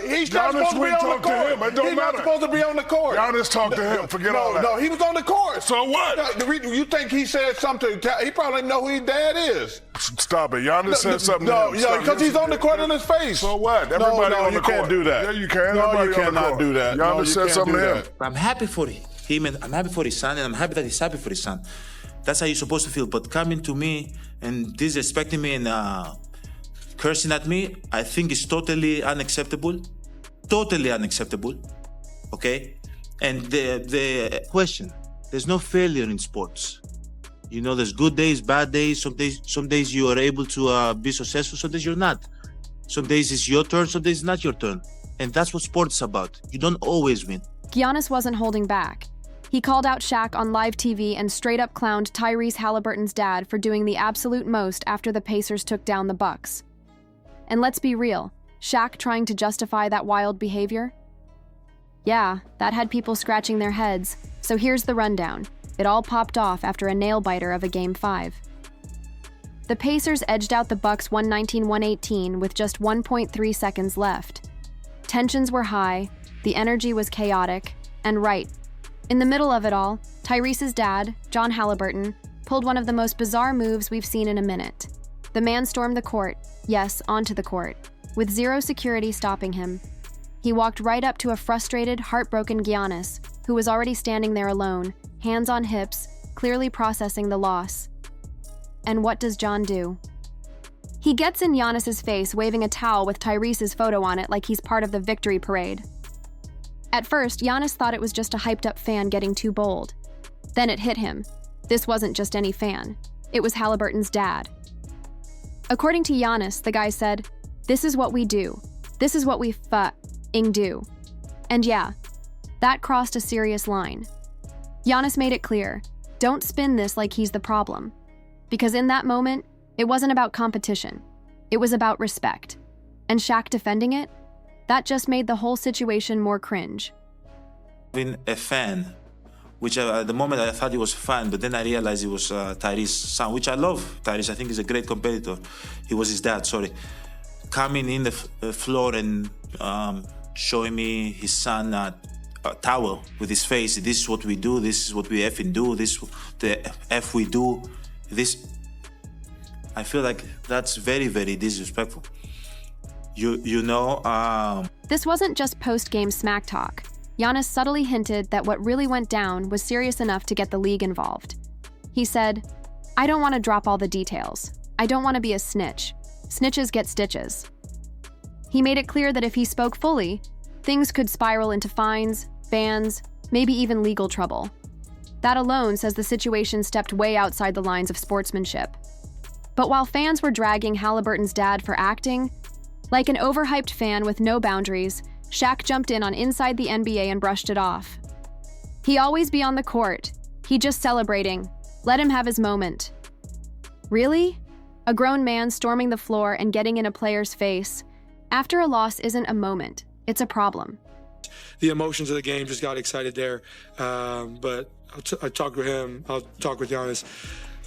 He's not supposed to be on the court. It don't He's matter. not supposed to be on the court. Giannis talked to him. Forget all that. No, he was on the court. So what? You think he said something? He probably know who his dad is. Stop it. Giannis said something No, to him. because he's on the court in his face. So what? Everybody on the court. You can't do that. Yeah, you can. No, you Everybody on the cannot court. do that. Giannis said something to him. I'm happy for him, and I'm happy for his son, and I'm happy that he's happy for his son. That's how you're supposed to feel. But coming to me and disrespecting me and cursing at me, I think is totally unacceptable. Totally unacceptable. Okay? And the question, there's no failure in sports. You know, there's good days, bad days. Some days you are able to be successful, some days you're not. Some days it's your turn, some days it's not your turn. And that's what sports is about. You don't always win. Giannis wasn't holding back. He called out Shaq on live TV and straight up clowned Tyrese Haliburton's dad for doing the absolute most after the Pacers took down the Bucks. And let's be real, Shaq trying to justify that wild behavior? Yeah, that had people scratching their heads, so here's the rundown. It all popped off after a nail-biter of a Game 5. The Pacers edged out the Bucks 119-118 with just 1.3 seconds left. Tensions were high, the energy was chaotic, and right, in the middle of it all, Tyrese's dad, John Haliburton, pulled one of the most bizarre moves we've seen in a minute. The man stormed the court, yes, onto the court, with zero security stopping him. He walked right up to a frustrated, heartbroken Giannis, who was already standing there alone, hands on hips, clearly processing the loss. And what does John do? He gets in Giannis's face, waving a towel with Tyrese's photo on it like he's part of the victory parade. At first, Giannis thought it was just a hyped-up fan getting too bold. Then it hit him. This wasn't just any fan. It was Haliburton's dad. According to Giannis, the guy said, "This is what we do. This is what we f***ing do." And yeah, that crossed a serious line. Giannis made it clear, don't spin this like he's the problem. Because in that moment, it wasn't about competition. It was about respect. And Shaq defending it? That just made the whole situation more cringe. Being a fan, which at the moment I thought he was a fan, but then I realized he was Tyrese's son, which I love. Tyrese, I think, is a great competitor. He was his dad, sorry. Coming in the floor and showing me his son a towel with his face. This is what we do. This is what we effing do. This is the F we do. This, I feel like that's very, very disrespectful. This wasn't just post-game smack talk. Giannis subtly hinted that what really went down was serious enough to get the league involved. He said, "I don't want to drop all the details. I don't want to be a snitch. Snitches get stitches." He made it clear that if he spoke fully, things could spiral into fines, bans, maybe even legal trouble. That alone says the situation stepped way outside the lines of sportsmanship. But while fans were dragging Haliburton's dad for acting, like an overhyped fan with no boundaries, Shaq jumped in on Inside the NBA and brushed it off. He always be on the court. He just celebrating. Let him have his moment. Really? A grown man storming the floor and getting in a player's face. After a loss isn't a moment. It's a problem. The emotions of the game just got excited there. But I talked with him. I'll talk with Giannis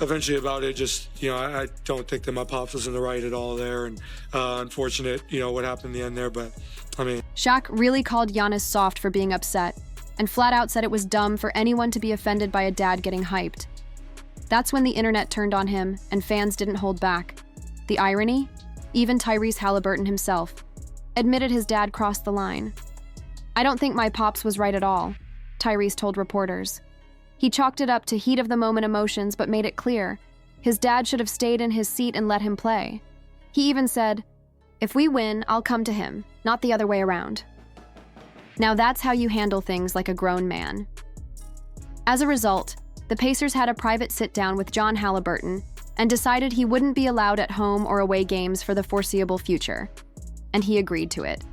eventually about it. Just, I don't think that my pops was in the right at all there. And unfortunate, what happened in the end there. But, Shaq really called Giannis soft for being upset and flat out said it was dumb for anyone to be offended by a dad getting hyped. That's when the internet turned on him and fans didn't hold back. The irony? Even Tyrese Haliburton himself admitted his dad crossed the line. "I don't think my pops was right at all," Tyrese told reporters. He chalked it up to heat-of-the-moment emotions but made it clear his dad should have stayed in his seat and let him play. He even said, "If we win, I'll come to him, not the other way around." Now that's how you handle things like a grown man. As a result, the Pacers had a private sit-down with John Haliburton and decided he wouldn't be allowed at home or away games for the foreseeable future. And he agreed to it.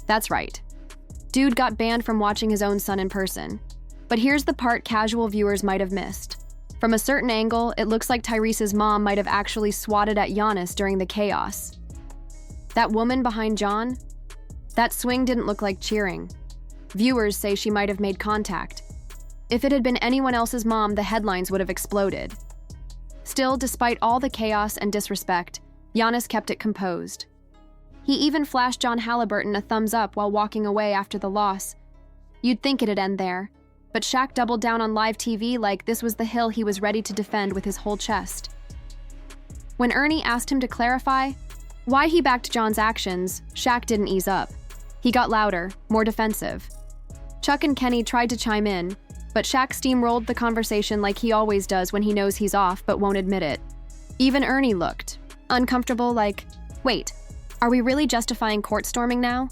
That's right. Dude got banned from watching his own son in person. But here's the part casual viewers might have missed. From a certain angle, it looks like Tyrese's mom might have actually swatted at Giannis during the chaos. That woman behind John? That swing didn't look like cheering. Viewers say she might have made contact. If it had been anyone else's mom, the headlines would have exploded. Still, despite all the chaos and disrespect, Giannis kept it composed. He even flashed John Haliburton a thumbs up while walking away after the loss. You'd think it'd end there, but Shaq doubled down on live TV like this was the hill he was ready to defend with his whole chest. When Ernie asked him to clarify why he backed John's actions, Shaq didn't ease up. He got louder, more defensive. Chuck and Kenny tried to chime in, but Shaq steamrolled the conversation like he always does when he knows he's off but won't admit it. Even Ernie looked uncomfortable, like, wait, are we really justifying court storming now?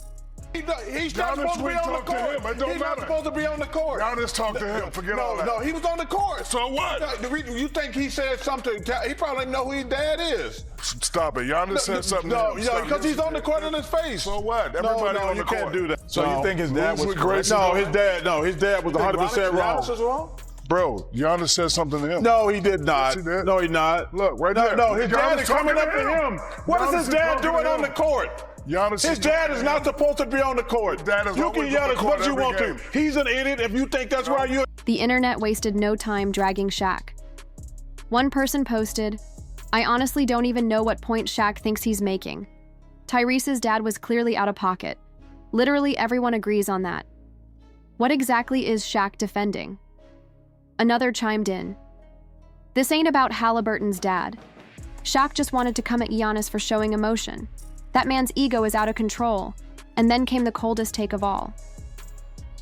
He's not supposed to be on the court. It don't He's matter. not supposed to be on the court. Giannis talked to him. Forget all that. No, he was on the court. So what? You think he said something? He probably didn't know who his dad is. Stop it. Giannis said something No, to him. because he's on the court in his face. So what? Everybody on the you court. can't do that. So you think his dad was Gracie No, though? his dad was 100% wrong. Giannis is wrong? Bro, Giannis said something to him. No, he did not. Yes, he did. No, he not. Look, right No, there. no, his Giannis dad is coming up talking to him. What Giannis is his dad talking to doing on him. the court? Giannis His dad is not supposed to be on the court. dad is You always can on yell the as court much as you every want game. to. He's an idiot if you think that's why you. The internet wasted no time dragging Shaq. One person posted, I honestly don't even know what point Shaq thinks he's making. Tyrese's dad was clearly out of pocket. Literally everyone agrees on that. What exactly is Shaq defending? Another chimed in. This ain't about Haliburton's dad. Shaq just wanted to come at Giannis for showing emotion. That man's ego is out of control. And then came the coldest take of all.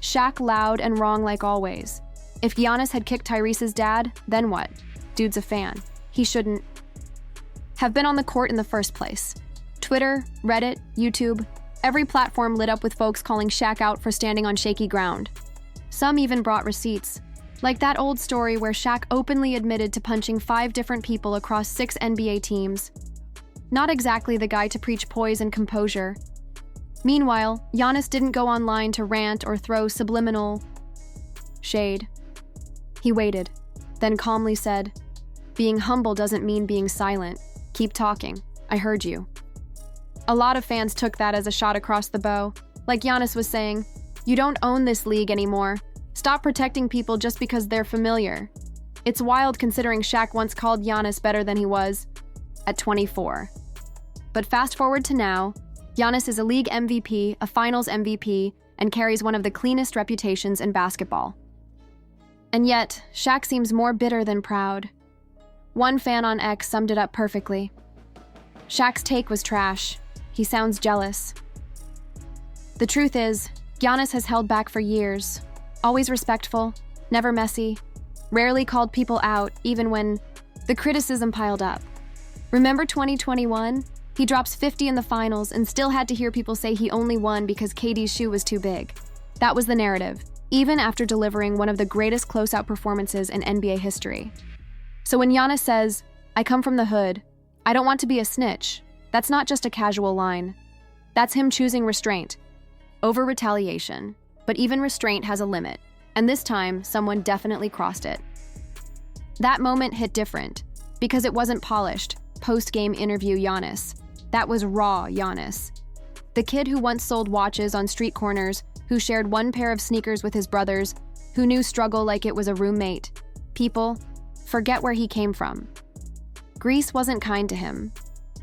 Shaq loud and wrong like always. If Giannis had kicked Tyrese's dad, then what? Dude's a fan. He shouldn't have been on the court in the first place. Twitter, Reddit, YouTube, every platform lit up with folks calling Shaq out for standing on shaky ground. Some even brought receipts. Like that old story where Shaq openly admitted to punching 5 different people across 6 NBA teams. Not exactly the guy to preach poise and composure. Meanwhile, Giannis didn't go online to rant or throw subliminal shade. He waited, then calmly said, being humble doesn't mean being silent. Keep talking. I heard you. A lot of fans took that as a shot across the bow, like Giannis was saying, you don't own this league anymore. Stop protecting people just because they're familiar. It's wild considering Shaq once called Giannis better than he was at 24. But fast forward to now, Giannis is a league MVP, a finals MVP, and carries one of the cleanest reputations in basketball. And yet, Shaq seems more bitter than proud. One fan on X summed it up perfectly. Shaq's take was trash. He sounds jealous. The truth is, Giannis has held back for years. Always respectful, never messy, rarely called people out even when the criticism piled up. Remember 2021? He drops 50 in the finals and still had to hear people say he only won because KD's shoe was too big. That was the narrative, even after delivering one of the greatest closeout performances in NBA history. So when Giannis says, I come from the hood, I don't want to be a snitch, that's not just a casual line. That's him choosing restraint over retaliation. But even restraint has a limit, and this time, someone definitely crossed it. That moment hit different, because it wasn't polished, post-game interview Giannis. That was raw Giannis. The kid who once sold watches on street corners, who shared one pair of sneakers with his brothers, who knew struggle like it was a roommate. People, forget where he came from. Greece wasn't kind to him.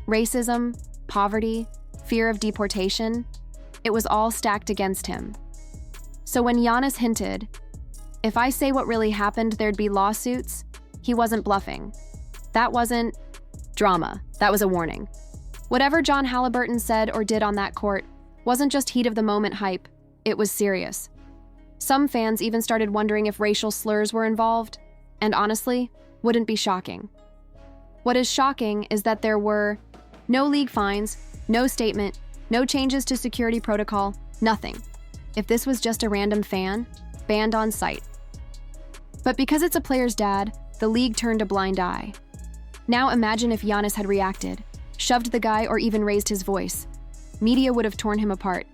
Racism, poverty, fear of deportation, it was all stacked against him. So when Giannis hinted, if I say what really happened, there'd be lawsuits, he wasn't bluffing. That wasn't drama. That was a warning. Whatever John Haliburton said or did on that court wasn't just heat of the moment hype. It was serious. Some fans even started wondering if racial slurs were involved, and honestly, wouldn't be shocking. What is shocking is that there were no league fines, no statement, no changes to security protocol, nothing. If this was just a random fan, banned on site. But because it's a player's dad, the league turned a blind eye. Now imagine if Giannis had reacted, shoved the guy, or even raised his voice. Media would have torn him apart.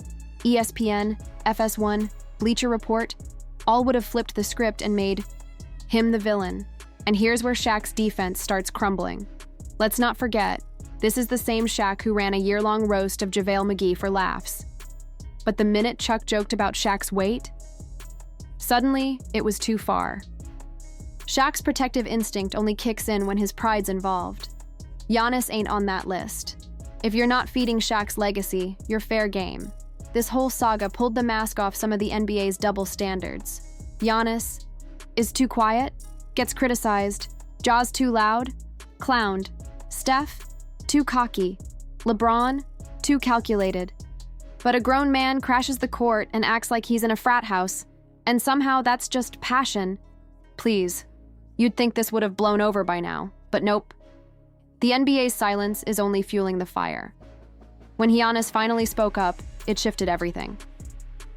ESPN, FS1, Bleacher Report, all would have flipped the script and made him the villain. And here's where Shaq's defense starts crumbling. Let's not forget, this is the same Shaq who ran a year-long roast of JaVale McGee for laughs. But the minute Chuck joked about Shaq's weight, suddenly it was too far. Shaq's protective instinct only kicks in when his pride's involved. Giannis ain't on that list. If you're not feeding Shaq's legacy, you're fair game. This whole saga pulled the mask off some of the NBA's double standards. Giannis is too quiet, gets criticized. Ja's too loud, clowned. Steph, too cocky. LeBron, too calculated. But a grown man crashes the court and acts like he's in a frat house, and somehow that's just passion. Please, you'd think this would have blown over by now, but nope. The NBA's silence is only fueling the fire. When Giannis finally spoke up, it shifted everything.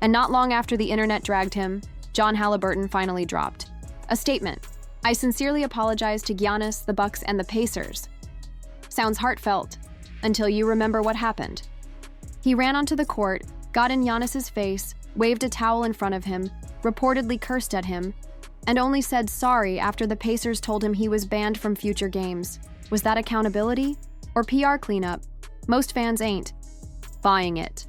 And not long after the internet dragged him, John Haliburton finally dropped a statement. I sincerely apologize to Giannis, the Bucks, and the Pacers. Sounds heartfelt, until you remember what happened. He ran onto the court, got in Giannis's face, waved a towel in front of him, reportedly cursed at him, and only said sorry after the Pacers told him he was banned from future games. Was that accountability? Or PR cleanup? Most fans ain't buying it.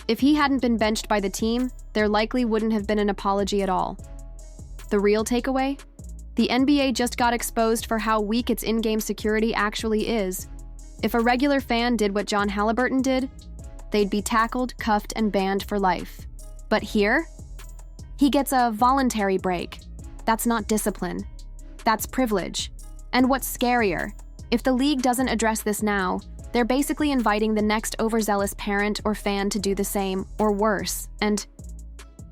If he hadn't been benched by the team, there likely wouldn't have been an apology at all. The real takeaway? The NBA just got exposed for how weak its in-game security actually is. If a regular fan did what John Haliburton did, they'd be tackled, cuffed, and banned for life. But here, he gets a voluntary break. That's not discipline. That's privilege. And what's scarier, if the league doesn't address this now, they're basically inviting the next overzealous parent or fan to do the same, or worse. And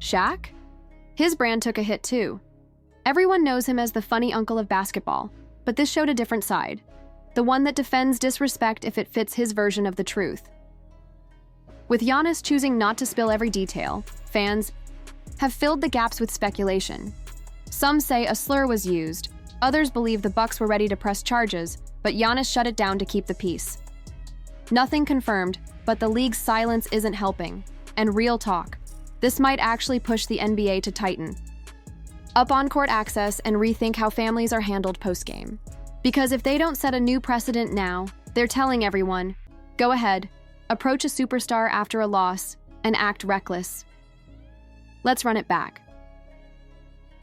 Shaq? His brand took a hit too. Everyone knows him as the funny uncle of basketball, but this showed a different side. The one that defends disrespect if it fits his version of the truth. With Giannis choosing not to spill every detail, fans have filled the gaps with speculation. Some say a slur was used, others believe the Bucks were ready to press charges, but Giannis shut it down to keep the peace. Nothing confirmed, but the league's silence isn't helping. And real talk, this might actually push the NBA to tighten up on-court access and rethink how families are handled post-game. Because if they don't set a new precedent now, they're telling everyone, go ahead, approach a superstar after a loss, and act reckless. Let's run it back.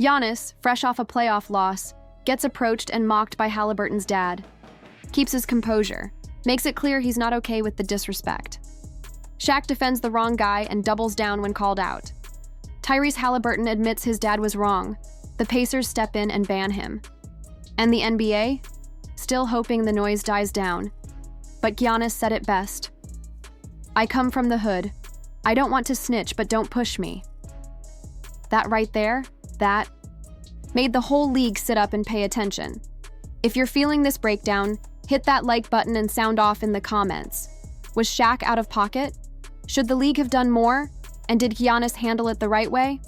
Giannis, fresh off a playoff loss, gets approached and mocked by Haliburton's dad. Keeps his composure, makes it clear he's not okay with the disrespect. Shaq defends the wrong guy and doubles down when called out. Tyrese Haliburton admits his dad was wrong. The Pacers step in and ban him. And the NBA? Still hoping the noise dies down. But Giannis said it best. I come from the hood. I don't want to snitch, but don't push me. That right there, that made the whole league sit up and pay attention. If you're feeling this breakdown, hit that like button and sound off in the comments. Was Shaq out of pocket? Should the league have done more? And did Giannis handle it the right way?